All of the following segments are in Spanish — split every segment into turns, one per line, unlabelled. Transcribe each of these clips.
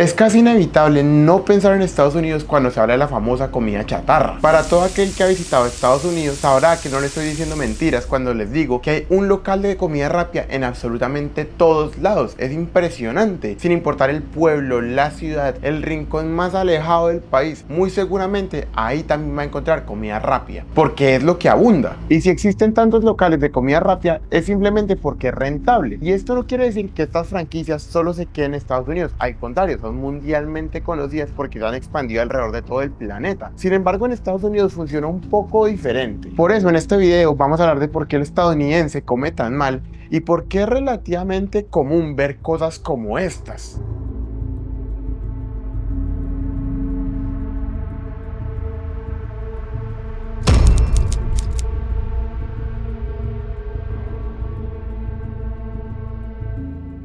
Es casi inevitable no pensar en Estados Unidos cuando se habla de la famosa comida chatarra. Para todo aquel que ha visitado Estados Unidos sabrá que no le estoy diciendo mentiras cuando les digo que hay un local de comida rápida en absolutamente todos lados. Es impresionante, sin importar el pueblo, la ciudad, el rincón más alejado del país, muy seguramente ahí también va a encontrar comida rápida, porque es lo que abunda. Y si existen tantos locales de comida rápida es simplemente porque es rentable. Y esto no quiere decir que estas franquicias solo se queden en Estados Unidos, al contrario, son mundialmente conocidas porque se han expandido alrededor de todo el planeta. Sin embargo, en Estados Unidos funciona un poco diferente. Por eso en este video vamos a hablar de por qué el estadounidense come tan mal y por qué es relativamente común ver cosas como estas.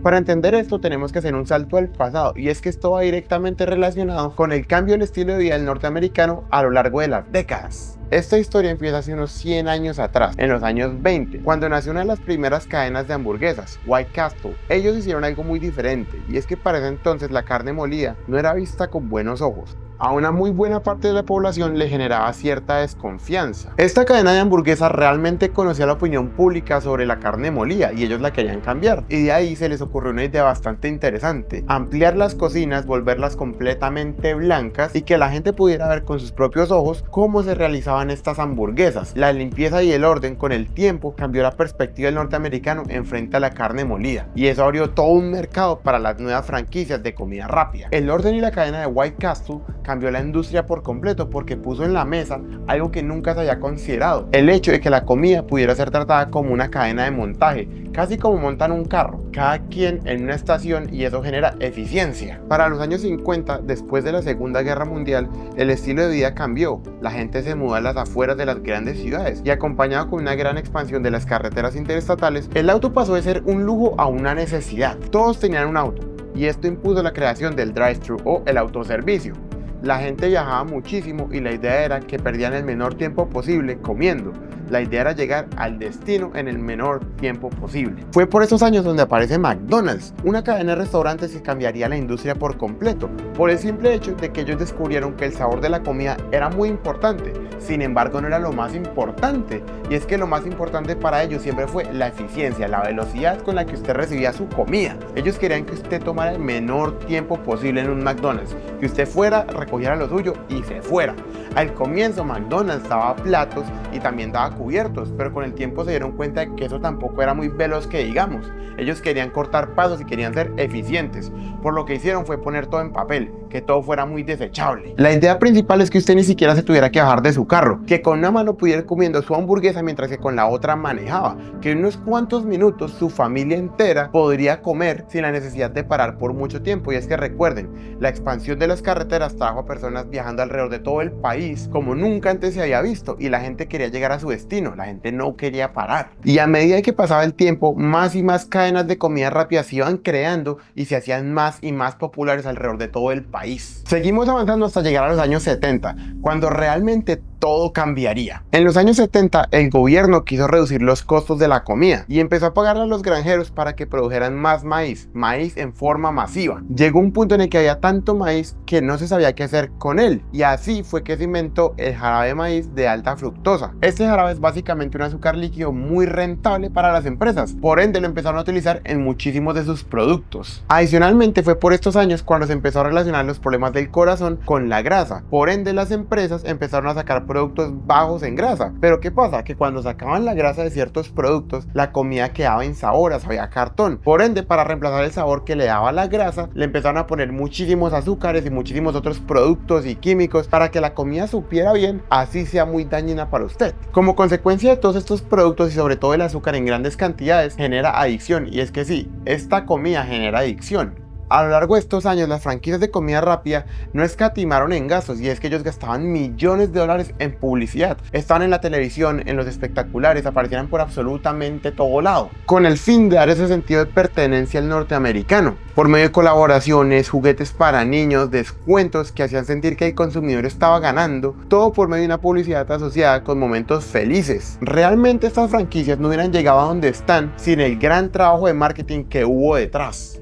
Para entender esto tenemos que hacer un salto al pasado, y es que esto va directamente relacionado con el cambio del estilo de vida del norteamericano a lo largo de las décadas. Esta historia empieza hace unos 100 años atrás, en los años 20, cuando nació una de las primeras cadenas de hamburguesas, White Castle. Ellos hicieron algo muy diferente, y es que para ese entonces la carne molida no era vista con buenos ojos. A una muy buena parte de la población le generaba cierta desconfianza. Esta cadena de hamburguesas realmente conocía la opinión pública sobre la carne molida y ellos la querían cambiar. Y de ahí se les ocurrió una idea bastante interesante: ampliar las cocinas, volverlas completamente blancas y que la gente pudiera ver con sus propios ojos cómo se realizaban estas hamburguesas. La limpieza y el orden con el tiempo cambió la perspectiva del norteamericano en frente a la carne molida, y eso abrió todo un mercado para las nuevas franquicias de comida rápida. El orden y la cadena de White Castle cambió la industria por completo porque puso en la mesa algo que nunca se había considerado: el hecho de que la comida pudiera ser tratada como una cadena de montaje, casi como montan un carro, cada quien en una estación, y eso genera eficiencia. Para los años 50, después de la Segunda Guerra Mundial, el estilo de vida cambió. La gente se mudó a las afueras de las grandes ciudades, y acompañado con una gran expansión de las carreteras interestatales, el auto pasó de ser un lujo a una necesidad. Todos tenían un auto, y esto impuso la creación del drive-thru o el autoservicio. La gente viajaba muchísimo y la idea era que perdían el menor tiempo posible comiendo. La idea era llegar al destino en el menor tiempo posible. Fue por esos años donde aparece McDonald's, una cadena de restaurantes que cambiaría la industria por completo, por el simple hecho de que ellos descubrieron que el sabor de la comida era muy importante. Sin embargo, no era lo más importante, y es que lo más importante para ellos siempre fue la eficiencia, la velocidad con la que usted recibía su comida. Ellos querían que usted tomara el menor tiempo posible en un McDonald's, que usted fuera, recogiera lo suyo y se fuera. Al comienzo McDonald's daba platos y también daba cubiertos, pero con el tiempo se dieron cuenta de que eso tampoco era muy veloz que digamos. Ellos querían cortar pasos y querían ser eficientes, por lo que hicieron fue poner todo en papel, que todo fuera muy desechable. La idea principal es que usted ni siquiera se tuviera que bajar de su carro, que con una mano pudiera ir comiendo su hamburguesa mientras que con la otra manejaba, que en unos cuantos minutos su familia entera podría comer sin la necesidad de parar por mucho tiempo. Y es que recuerden, la expansión de las carreteras trajo a personas viajando alrededor de todo el país como nunca antes se había visto, y la gente quería llegar a su destino, la gente no quería parar. Y a medida que pasaba el tiempo, más y más cadenas de comida rápida se iban creando y se hacían más y más populares alrededor de todo el país. Seguimos avanzando hasta llegar a los años 70, cuando realmente todo cambiaría. En los años 70, el gobierno quiso reducir los costos de la comida y empezó a pagarle a los granjeros para que produjeran más maíz en forma masiva. Llegó un punto en el que había tanto maíz que no se sabía qué hacer con él, y así fue que se inventó el jarabe de maíz de alta fructosa. Este jarabe es básicamente un azúcar líquido muy rentable para las empresas, por ende lo empezaron a utilizar en muchísimos de sus productos. Adicionalmente, fue por estos años cuando se empezó a relacionar los problemas del corazón con la grasa, por ende las empresas empezaron a sacar productos bajos en grasa. Pero ¿qué pasa? Que cuando sacaban la grasa de ciertos productos, la comida quedaba insabora, sabía a cartón. Por ende, para reemplazar el sabor que le daba la grasa, le empezaron a poner muchísimos azúcares y muchísimos otros productos y químicos para que la comida supiera bien, así sea muy dañina para usted. Como consecuencia de todos estos productos, y sobre todo el azúcar en grandes cantidades, genera adicción. Y es que sí, esta comida genera adicción. A lo largo de estos años, las franquicias de comida rápida no escatimaron en gastos, y es que ellos gastaban millones de dólares en publicidad. Estaban en la televisión, en los espectaculares, aparecían por absolutamente todo lado, con el fin de dar ese sentido de pertenencia al norteamericano, por medio de colaboraciones, juguetes para niños, descuentos que hacían sentir que el consumidor estaba ganando, todo por medio de una publicidad asociada con momentos felices. Realmente estas franquicias no hubieran llegado a donde están sin el gran trabajo de marketing que hubo detrás.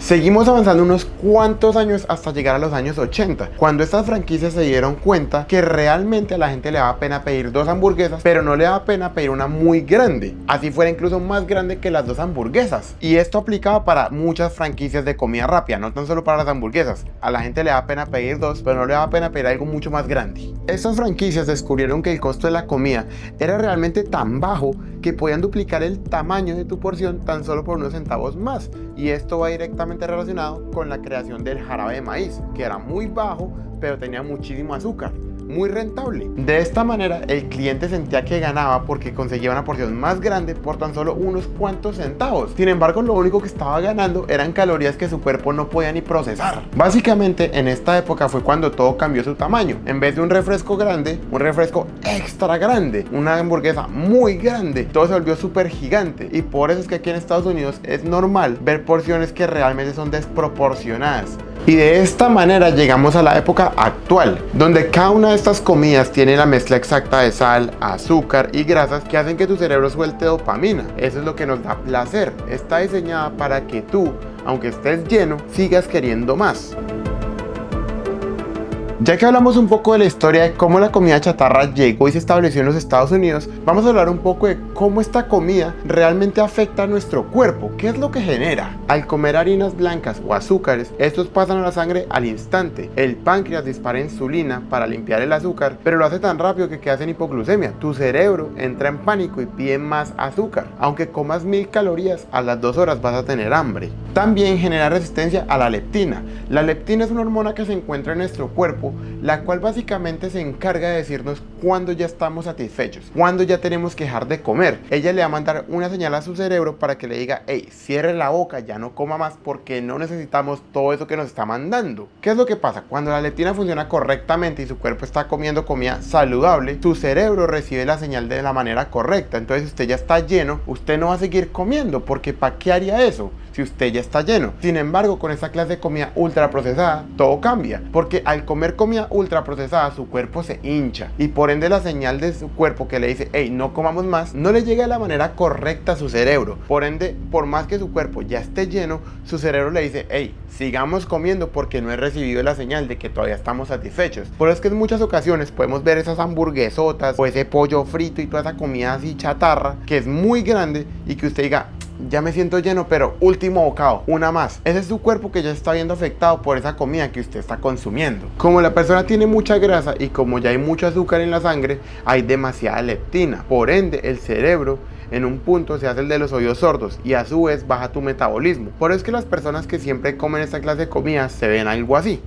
Seguimos avanzando unos cuantos años hasta llegar a los años 80, cuando estas franquicias se dieron cuenta que realmente a la gente le daba pena pedir 2 hamburguesas, pero no le daba pena pedir una muy grande, así fuera incluso más grande que las 2 hamburguesas. Y esto aplicaba para muchas franquicias de comida rápida, no tan solo para las hamburguesas. A la gente le daba pena pedir 2, pero no le daba pena pedir algo mucho más grande. Estas franquicias descubrieron que el costo de la comida era realmente tan bajo que podían duplicar el tamaño de tu porción tan solo por unos centavos más, y esto va directamente relacionado con la creación del jarabe de maíz, que era muy bajo pero tenía muchísimo azúcar, muy rentable. De esta manera el cliente sentía que ganaba porque conseguía una porción más grande por tan solo unos cuantos centavos. Sin embargo, lo único que estaba ganando eran calorías que su cuerpo no podía ni procesar. Básicamente en esta época fue cuando todo cambió su tamaño. En vez de un refresco grande, un refresco extra grande, una hamburguesa muy grande, todo se volvió súper gigante. Y por eso es que aquí en Estados Unidos es normal ver porciones que realmente son desproporcionadas. Y de esta manera llegamos a la época actual, donde cada una de estas comidas tiene la mezcla exacta de sal, azúcar y grasas que hacen que tu cerebro suelte dopamina. Eso es lo que nos da placer. Está diseñada para que tú, aunque estés lleno, sigas queriendo más. Ya que hablamos un poco de la historia de cómo la comida chatarra llegó y se estableció en los Estados Unidos, vamos a hablar un poco de cómo esta comida realmente afecta a nuestro cuerpo. ¿Qué es lo que genera? Al comer harinas blancas o azúcares, estos pasan a la sangre al instante. El páncreas dispara insulina para limpiar el azúcar, pero lo hace tan rápido que quedas en hipoglucemia. Tu cerebro entra en pánico y pide más azúcar. Aunque comas 1000 calorías, a las 2 horas vas a tener hambre. También genera resistencia a la leptina. La leptina es una hormona que se encuentra en nuestro cuerpo, la cual básicamente se encarga de decirnos cuándo ya estamos satisfechos, cuándo ya tenemos que dejar de comer. Ella le va a mandar una señal a su cerebro para que le diga: hey, cierre la boca, ya no coma más porque no necesitamos todo eso que nos está mandando. ¿Qué es lo que pasa? Cuando la leptina funciona correctamente y su cuerpo está comiendo comida saludable, su cerebro recibe la señal de la manera correcta. Entonces, si usted ya está lleno, usted no va a seguir comiendo, porque ¿para qué haría eso si usted ya está lleno? Sin embargo, con esta clase de comida ultra procesada, todo cambia, porque al comer comida ultra procesada, su cuerpo se hincha y por ende la señal de su cuerpo que le dice: hey, no comamos más, no le llega de la manera correcta a su cerebro. Por ende, por más que su cuerpo ya esté lleno, su cerebro le dice: hey, sigamos comiendo porque no he recibido la señal de que todavía estamos satisfechos. Por eso es que en muchas ocasiones podemos ver esas hamburguesotas o ese pollo frito y toda esa comida así chatarra que es muy grande y que usted diga: ya me siento lleno, pero último bocado, una más. Ese es su cuerpo que ya está viendo afectado por esa comida que usted está consumiendo. Como la persona tiene mucha grasa y como ya hay mucho azúcar en la sangre, hay demasiada leptina. Por ende, el cerebro en un punto se hace el de los oídos sordos y a su vez baja tu metabolismo. Por eso es que las personas que siempre comen esta clase de comida se ven algo así.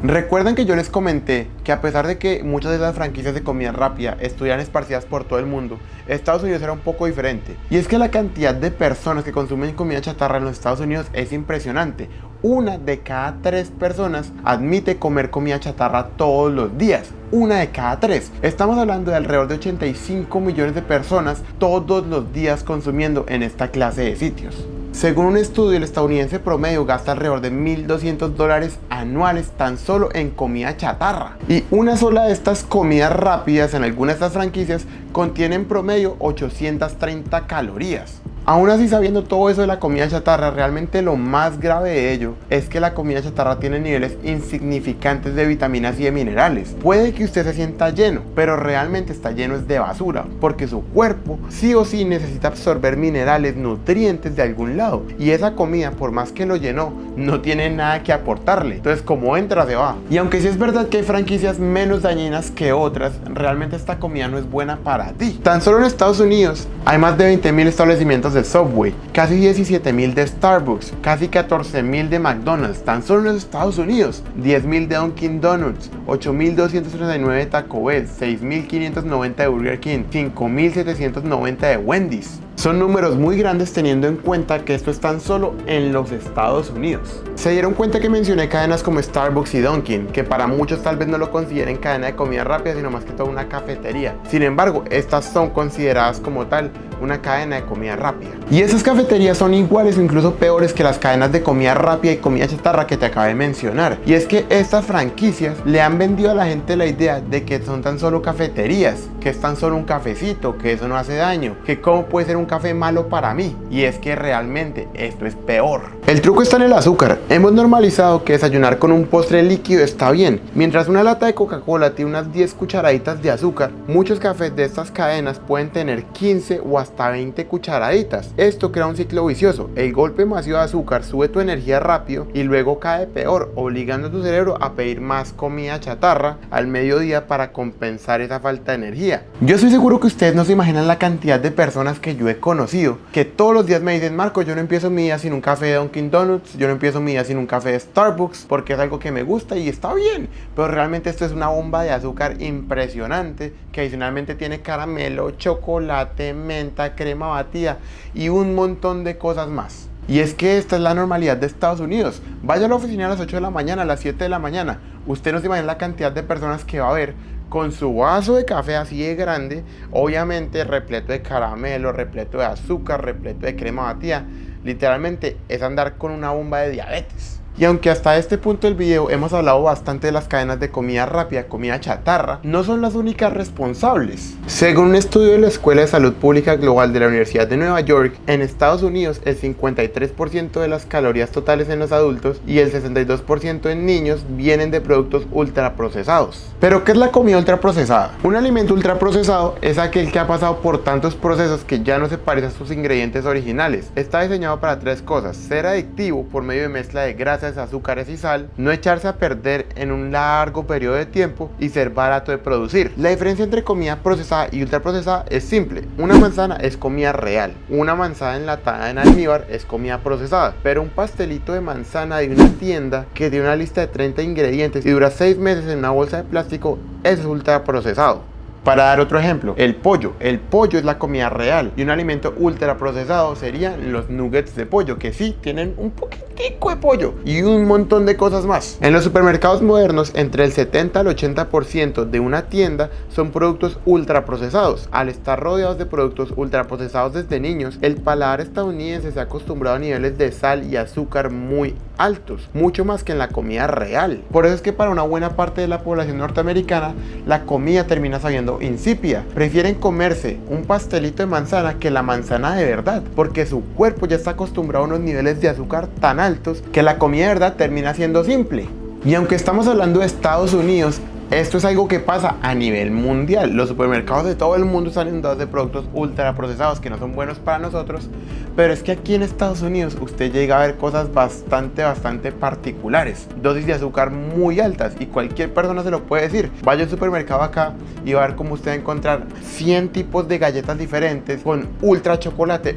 Recuerden que yo les comenté que a pesar de que muchas de las franquicias de comida rápida estuvieran esparcidas por todo el mundo, Estados Unidos era un poco diferente. Y es que la cantidad de personas que consumen comida chatarra en los Estados Unidos es impresionante. 1 de cada 3 personas admite comer comida chatarra todos los días. 1 de cada 3. Estamos hablando de alrededor de 85 millones de personas todos los días consumiendo en esta clase de sitios. Según un estudio, el estadounidense promedio gasta alrededor de $1,200 anuales tan solo en comida chatarra. Y una sola de estas comidas rápidas en algunas de estas franquicias contiene en promedio 830 calorías. Aún así, sabiendo todo eso de la comida chatarra, realmente lo más grave de ello es que la comida chatarra tiene niveles insignificantes de vitaminas y de minerales. Puede que usted se sienta lleno, pero realmente está lleno es de basura, porque su cuerpo sí o sí necesita absorber minerales, nutrientes de algún lado, y esa comida, por más que lo llenó, no tiene nada que aportarle. Entonces, como entra, se va. Y aunque sí es verdad que hay franquicias menos dañinas que otras, realmente esta comida no es buena para ti. Tan solo en Estados Unidos hay más de 20,000 establecimientos de Subway, casi 17,000 de Starbucks, casi 14,000 de McDonald's, tan solo en los Estados Unidos, 10,000 de Dunkin' Donuts, 8,239 de Taco Bell, 6,590 de Burger King, 5,790 de Wendy's. Son números muy grandes teniendo en cuenta que esto es tan solo en los Estados Unidos. Se dieron cuenta que mencioné cadenas como Starbucks y Dunkin', que para muchos tal vez no lo consideren cadena de comida rápida, sino más que todo una cafetería. Sin embargo, estas son consideradas como tal una cadena de comida rápida. Y esas cafeterías son iguales o incluso peores que las cadenas de comida rápida y comida chatarra que te acabé de mencionar. Y es que estas franquicias le han vendido a la gente la idea de que son tan solo cafeterías, que que es tan solo un cafecito, que eso no hace daño, que cómo puede ser un café malo para mí. Y es que realmente esto es peor. El truco está en el azúcar. Hemos normalizado que desayunar con un postre líquido está bien. Mientras una lata de Coca-Cola tiene unas 10 cucharaditas de azúcar, muchos cafés de estas cadenas pueden tener 15 o hasta 20 cucharaditas. Esto crea un ciclo vicioso. El golpe masivo de azúcar sube tu energía rápido y luego cae peor, obligando a tu cerebro a pedir más comida chatarra al mediodía para compensar esa falta de energía. Yo estoy seguro que ustedes no se imaginan la cantidad de personas que yo he conocido que todos los días me dicen: Marco, yo no empiezo mi día sin un café de Dunkin' Donuts, yo no empiezo mi día sin un café de Starbucks, porque es algo que me gusta y está bien, pero realmente esto es una bomba de azúcar impresionante, que adicionalmente tiene caramelo, chocolate, menta, crema batida y un montón de cosas más. Y es que esta es la normalidad de Estados Unidos. Vaya a la oficina a las 8 de la mañana, a las 7 de la mañana. Usted no se imagina la cantidad de personas que va a ver con su vaso de café así de grande, obviamente repleto de caramelo, repleto de azúcar, repleto de crema batida. Literalmente es andar con una bomba de diabetes. Y aunque hasta este punto del video hemos hablado bastante de las cadenas de comida rápida, comida chatarra, no son las únicas responsables. Según un estudio de la Escuela de Salud Pública Global de la Universidad de Nueva York, en Estados Unidos el 53% de las calorías totales en los adultos y el 62% en niños vienen de productos ultraprocesados. ¿Pero qué es la comida ultraprocesada? Un alimento ultraprocesado es aquel que ha pasado por tantos procesos que ya no se parece a sus ingredientes originales. Está diseñado para tres cosas: ser adictivo por medio de mezcla de grasas, azúcares y sal, no echarse a perder en un largo periodo de tiempo y ser barato de producir. La diferencia entre comida procesada y ultraprocesada es simple. Una manzana es comida real, una manzana enlatada en almíbar es comida procesada, pero un pastelito de manzana de una tienda que tiene una lista de 30 ingredientes y dura 6 meses en una bolsa de plástico, eso es ultraprocesado. Para dar otro ejemplo, el pollo es la comida real y un alimento ultraprocesado serían los nuggets de pollo, que sí tienen un poquitico de pollo y un montón de cosas más. En los supermercados modernos, entre el 70 al 80% de una tienda son productos ultraprocesados. Al estar rodeados de productos ultraprocesados desde niños, el paladar estadounidense se ha acostumbrado a niveles de sal y azúcar muy altos, mucho más que en la comida real. Por eso es que para una buena parte de la población norteamericana, la comida termina sabiendo insípida. Prefieren comerse un pastelito de manzana que la manzana de verdad, porque su cuerpo ya está acostumbrado a unos niveles de azúcar tan altos que la comida de verdad termina siendo simple. Y aunque estamos hablando de Estados Unidos, esto es algo que pasa a nivel mundial. Los supermercados de todo el mundo están inundados de productos ultraprocesados que no son buenos para nosotros, pero es que aquí en Estados Unidos usted llega a ver cosas bastante particulares, dosis de azúcar muy altas, y cualquier persona se lo puede decir. Vaya al supermercado acá y va a ver cómo usted va a encontrar 100 tipos de galletas diferentes con ultra chocolate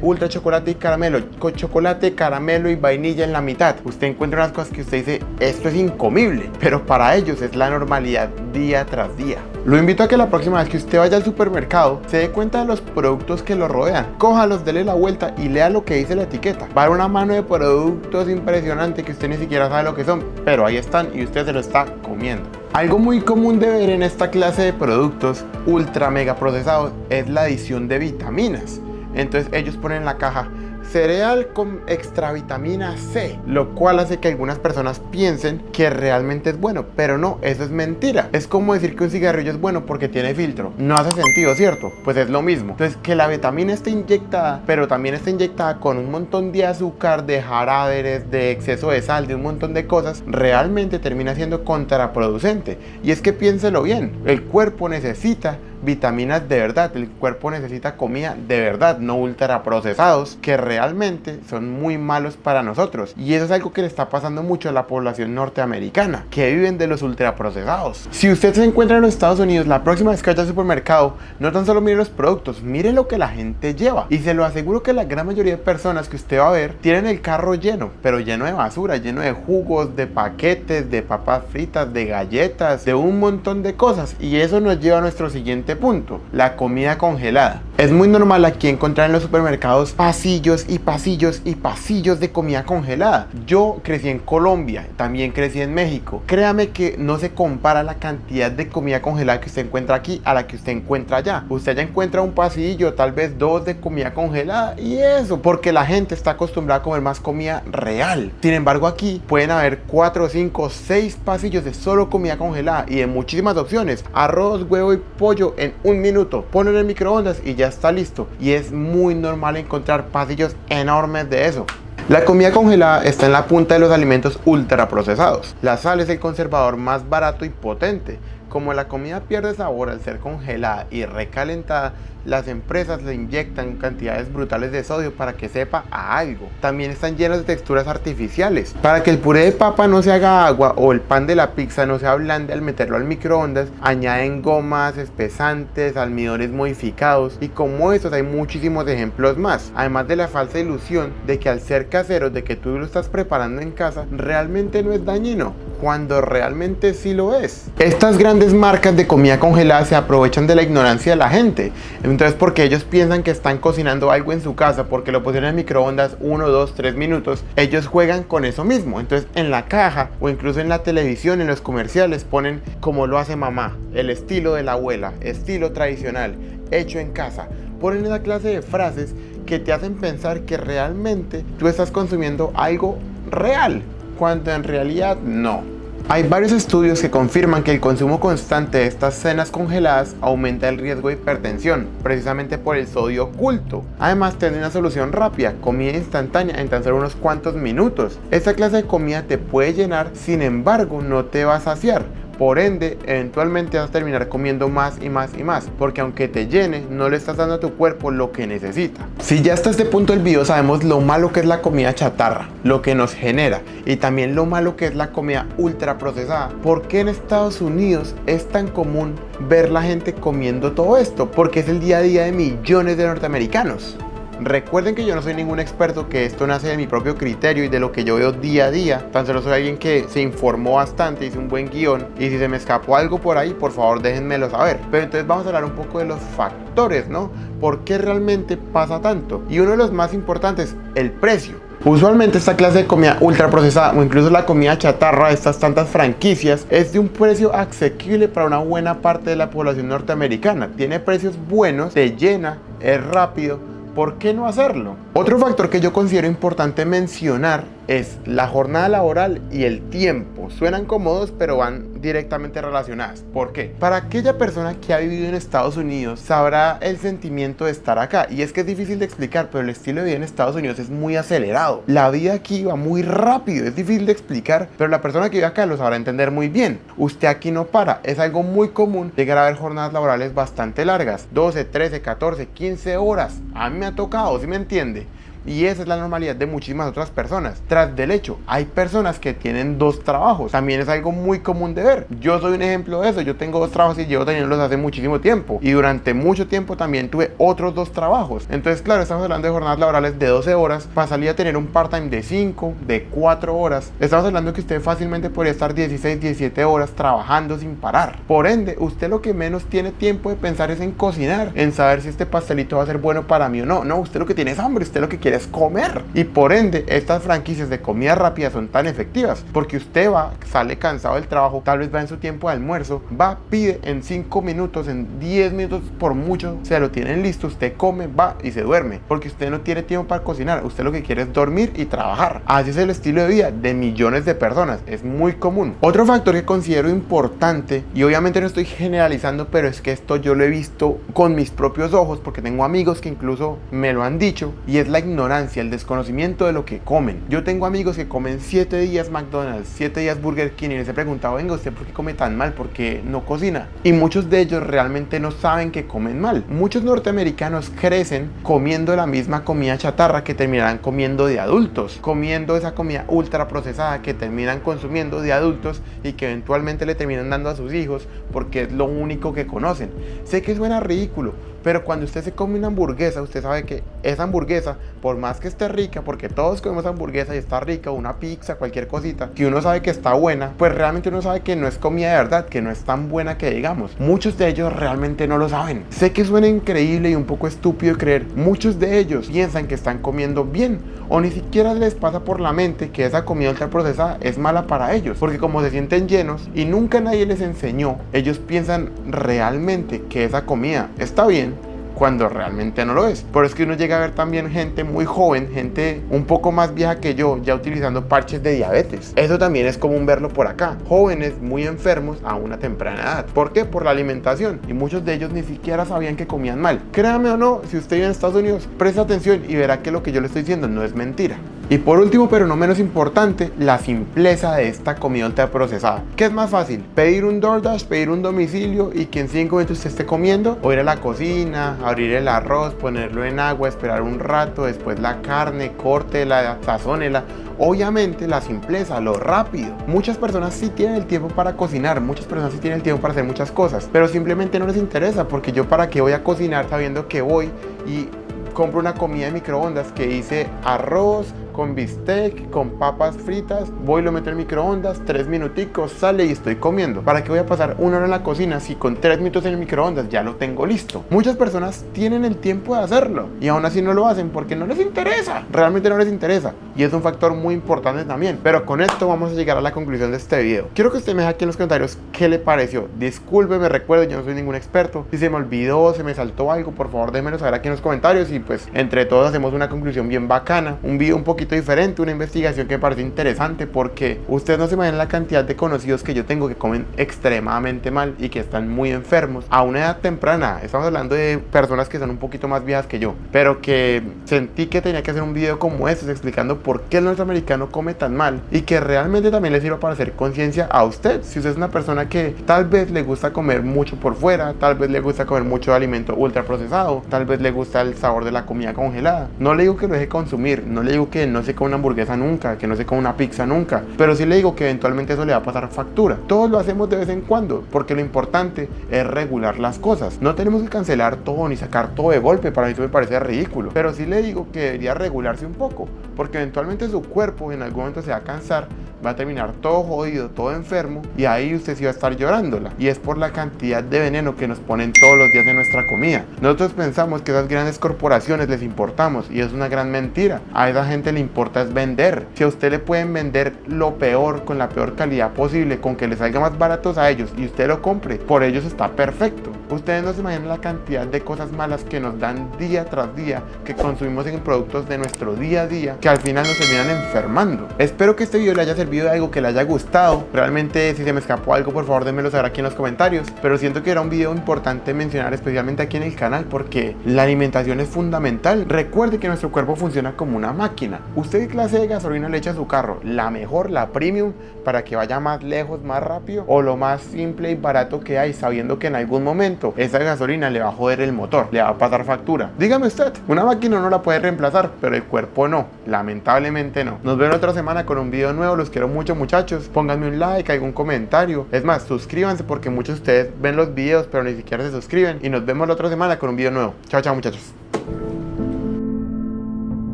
y caramelo, con chocolate, caramelo y vainilla en la mitad. Usted encuentra unas cosas que usted dice: esto es incomible, pero para ellos es la normalidad día tras día. Lo invito a que la próxima vez que usted vaya al supermercado se dé cuenta de los productos que lo rodean, cójalos, dele la vuelta y lea lo que dice la etiqueta. Va a haber una mano de productos impresionante que usted ni siquiera sabe lo que son, pero ahí están y usted se lo está comiendo. Algo muy común de ver en esta clase de productos ultra mega procesados es la adición de vitaminas. Entonces ellos ponen en la caja: cereal con extra vitamina C, lo cual hace que algunas personas piensen que realmente es bueno, pero no, eso es mentira. Es como decir que un cigarrillo es bueno porque tiene filtro. No hace sentido, ¿cierto? Pues es lo mismo. Entonces, que la vitamina esté inyectada, pero también está inyectada con un montón de azúcar, de jarabes, de exceso de sal, de un montón de cosas, realmente termina siendo contraproducente. Y es que piénselo bien, el cuerpo necesita vitaminas de verdad, el cuerpo necesita comida de verdad, no ultraprocesados, que realmente son muy malos para nosotros. Y eso es algo que le está pasando mucho a la población norteamericana, que viven de los ultraprocesados. Si usted se encuentra en los Estados Unidos, la próxima vez que vaya al supermercado, no tan solo mire los productos, mire lo que la gente lleva. Y se lo aseguro que la gran mayoría de personas que usted va a ver tienen el carro lleno, pero lleno de basura, lleno de jugos, de paquetes, de papas fritas, de galletas, de un montón de cosas. Y eso nos lleva a nuestro siguiente punto: la comida congelada. Es muy normal aquí encontrar en los supermercados pasillos y pasillos y pasillos de comida congelada. Yo crecí en Colombia, también crecí en México. Créame que no se compara la cantidad de comida congelada que usted encuentra aquí a la que usted encuentra allá. Usted ya encuentra un pasillo, tal vez dos de comida congelada y eso, porque la gente está acostumbrada a comer más comida real. Sin embargo, aquí pueden haber 4, 5, 6 pasillos de solo comida congelada y de muchísimas opciones. Arroz, huevo y pollo en un minuto. Ponen en el microondas y ya está listo. Y es muy normal encontrar pasillos enormes de eso. La comida congelada está en la punta de los alimentos ultraprocesados. La sal es el conservador más barato y potente. Como la comida pierde sabor al ser congelada y recalentada, las empresas le inyectan cantidades brutales de sodio para que sepa a algo. También están llenas de texturas artificiales. Para que el puré de papa no se haga agua o el pan de la pizza no se ablande al meterlo al microondas, añaden gomas, espesantes, almidones modificados y como estos hay muchísimos ejemplos más. Además de la falsa ilusión de que al ser caseros, de que tú lo estás preparando en casa, realmente no es dañino, cuando realmente sí lo es. Estas grandes marcas de comida congelada se aprovechan de la ignorancia de la gente. Entonces, porque ellos piensan que están cocinando algo en su casa porque lo pusieron en microondas 1, 2, 3 minutos, ellos juegan con eso mismo. Entonces, en la caja o incluso en la televisión, en los comerciales, ponen como lo hace mamá, el estilo de la abuela, estilo tradicional, hecho en casa. Ponen esa clase de frases que te hacen pensar que realmente tú estás consumiendo algo real, cuando en realidad no. Hay varios estudios que confirman que el consumo constante de estas cenas congeladas aumenta el riesgo de hipertensión, precisamente por el sodio oculto. Además, tiene una solución rápida, comida instantánea en tan solo unos cuantos minutos. Esta clase de comida te puede llenar, sin embargo, no te va a saciar. Por ende, eventualmente vas a terminar comiendo más y más y más, porque aunque te llene, no le estás dando a tu cuerpo lo que necesita. Si ya hasta este punto del video sabemos lo malo que es la comida chatarra, lo que nos genera, y también lo malo que es la comida ultra procesada, ¿por qué en Estados Unidos es tan común ver la gente comiendo todo esto? Porque es el día a día de millones de norteamericanos. Recuerden que yo no soy ningún experto, que esto nace de mi propio criterio y de lo que yo veo día a día. Tan solo soy alguien que se informó bastante, hice un buen guión y si se me escapó algo por ahí, por favor déjenmelo saber. Pero entonces vamos a hablar un poco de los factores, ¿no? ¿Por qué realmente pasa tanto? Y uno de los más importantes, el precio. Usualmente esta clase de comida ultra procesada o incluso la comida chatarra de estas tantas franquicias es de un precio asequible para una buena parte de la población norteamericana. Tiene precios buenos, te llena, es rápido. ¿Por qué no hacerlo? Otro factor que yo considero importante mencionar es la jornada laboral y el tiempo. Suenan cómodos, pero van directamente relacionadas. ¿Por qué? Para aquella persona que ha vivido en Estados Unidos sabrá el sentimiento de estar acá. Y es que es difícil de explicar, pero el estilo de vida en Estados Unidos es muy acelerado. La vida aquí va muy rápido, es difícil de explicar, pero la persona que vive acá lo sabrá entender muy bien. Usted aquí no para, es algo muy común llegar a ver jornadas laborales bastante largas, 12, 13, 14, 15 horas. A mí me ha tocado, ¿sí me entiende? Y esa es la normalidad de muchísimas otras personas. Tras del hecho, hay personas que tienen 2 trabajos. También es algo muy común de ver. Yo soy un ejemplo de eso. Yo tengo 2 trabajos y llevo teniéndolos hace muchísimo tiempo. Y durante mucho tiempo también tuve otros 2 trabajos. Entonces, claro, estamos hablando de jornadas laborales de 12 horas. Pasaría a tener un part-time de 5, de 4 horas. Estamos hablando que usted fácilmente podría estar 16, 17 horas trabajando sin parar. Por ende, usted lo que menos tiene tiempo de pensar es en cocinar, en saber si este pastelito va a ser bueno para mí o no. No, usted lo que tiene es hambre, usted lo que quiere es comer. Y por ende, estas franquicias de comida rápida son tan efectivas, porque usted va, sale cansado del trabajo, tal vez va en su tiempo de almuerzo, va, pide en 5 minutos, en 10 minutos por mucho, se lo tienen listo, usted come, va y se duerme, porque usted no tiene tiempo para cocinar, usted lo que quiere es dormir y trabajar. Así es el estilo de vida de millones de personas, es muy común. Otro factor que considero importante, y obviamente no estoy generalizando, pero es que esto yo lo he visto con mis propios ojos, porque tengo amigos que incluso me lo han dicho, y es la ignorancia, el desconocimiento de lo que comen. Yo tengo amigos que comen 7 días McDonald's, 7 días Burger King, y les he preguntado, venga, ¿usted por qué come tan mal? ¿Por qué no cocina? Y muchos de ellos realmente no saben que comen mal. Muchos norteamericanos crecen comiendo la misma comida chatarra que terminarán comiendo de adultos, comiendo esa comida ultra procesada que terminan consumiendo de adultos y que eventualmente le terminan dando a sus hijos porque es lo único que conocen. Sé que suena ridículo, Pero cuando usted se come una hamburguesa, usted sabe que esa hamburguesa, por más que esté rica, porque todos comemos hamburguesa y está rica, una pizza, cualquier cosita, que uno sabe que está buena, pues realmente uno sabe que no es comida de verdad, que no es tan buena que digamos. Muchos de ellos realmente no lo saben. Sé que suena increíble y un poco estúpido creer, muchos de ellos piensan que están comiendo bien, o ni siquiera les pasa por la mente que esa comida ultraprocesada es mala para ellos, porque como se sienten llenos y nunca nadie les enseñó, ellos piensan realmente que esa comida está bien cuando realmente no lo es. Por eso es que uno llega a ver también gente muy joven, gente un poco más vieja que yo, ya utilizando parches de diabetes. Eso también es común verlo por acá. Jóvenes muy enfermos a una temprana edad. ¿Por qué? Por la alimentación. Y muchos de ellos ni siquiera sabían que comían mal. Créame o no, si usted vive en Estados Unidos, presta atención y verá que lo que yo le estoy diciendo no es mentira. Y por último, pero no menos importante, la simpleza de esta comida ultraprocesada. ¿Qué es más fácil? ¿Pedir un DoorDash, pedir un domicilio y que en 5 minutos usted esté comiendo? ¿O ir a la cocina, abrir el arroz, ponerlo en agua, esperar un rato, después la carne, córtela, sazónela? Obviamente la simpleza, lo rápido. Muchas personas sí tienen el tiempo para cocinar, muchas personas sí tienen el tiempo para hacer muchas cosas, pero simplemente no les interesa, porque yo para qué voy a cocinar sabiendo que voy y compro una comida de microondas que hice arroz con bistec, con papas fritas, voy, lo meto en el microondas, 3 minuticos, sale y estoy comiendo. ¿Para qué voy a pasar 1 hora en la cocina si con 3 minutos en el microondas ya lo tengo listo? Muchas personas tienen el tiempo de hacerlo y aún así no lo hacen porque no les interesa, realmente no les interesa, y es un factor muy importante también. Pero con esto vamos a llegar a la conclusión de este video. Quiero que usted me deje aquí en los comentarios qué le pareció. Discúlpeme, recuerdo, yo no soy ningún experto. Si se me olvidó, se me saltó algo, por favor déjenmelo saber aquí en los comentarios y pues entre todos hacemos una conclusión bien bacana, un video un poquito diferente, una investigación que me parece interesante, porque ustedes no se imaginan la cantidad de conocidos que yo tengo que comen extremadamente mal y que están muy enfermos a una edad temprana. Estamos hablando de personas que son un poquito más viejas que yo, pero que sentí que tenía que hacer un video como este explicando por qué el norteamericano come tan mal y que realmente también le sirva para hacer conciencia a usted. Si usted es una persona que tal vez le gusta comer mucho por fuera, tal vez le gusta comer mucho alimento ultraprocesado, tal vez le gusta el sabor de la comida congelada, no le digo que lo deje consumir, no le digo que no se coma una hamburguesa nunca, que no se coma una pizza nunca, pero sí le digo que eventualmente eso le va a pasar factura. Todos lo hacemos de vez en cuando, porque lo importante es regular las cosas. No tenemos que cancelar todo ni sacar todo de golpe, para mí eso me parece ridículo, pero sí le digo que debería regularse un poco, porque eventualmente su cuerpo en algún momento se va a cansar, va a terminar todo jodido, todo enfermo, y ahí usted sí va a estar llorándola, y es por la cantidad de veneno que nos ponen todos los días en nuestra comida. Nosotros pensamos que esas grandes corporaciones les importamos, y es una gran mentira. A esa gente le importa es vender. Si a usted le pueden vender lo peor con la peor calidad posible, con que le salga más baratos a ellos y usted lo compre, por ellos está perfecto. Ustedes no se imaginan la cantidad de cosas malas que nos dan día tras día, que consumimos en productos de nuestro día a día, que al final nos terminan enfermando. Espero que este video le haya servido de algo, que le haya gustado. Realmente si se me escapó algo, por favor démelo saber aquí en los comentarios, pero siento que era un video importante mencionar, especialmente aquí en el canal, porque la alimentación es fundamental. Recuerde que nuestro cuerpo funciona como una máquina. ¿Usted qué clase de gasolina le echa a su carro? ¿La mejor, la premium, para que vaya más lejos, más rápido? ¿O lo más simple y barato que hay, sabiendo que en algún momento esa gasolina le va a joder el motor, le va a pasar factura? Dígame usted, una máquina no la puede reemplazar, pero el cuerpo no, lamentablemente no. Nos vemos otra semana con un video nuevo. Los quiero mucho, muchachos. Pónganme un like, algún comentario, es más, suscríbanse, porque muchos de ustedes ven los videos pero ni siquiera se suscriben, y nos vemos la otra semana con un video nuevo. Chao, chao, muchachos.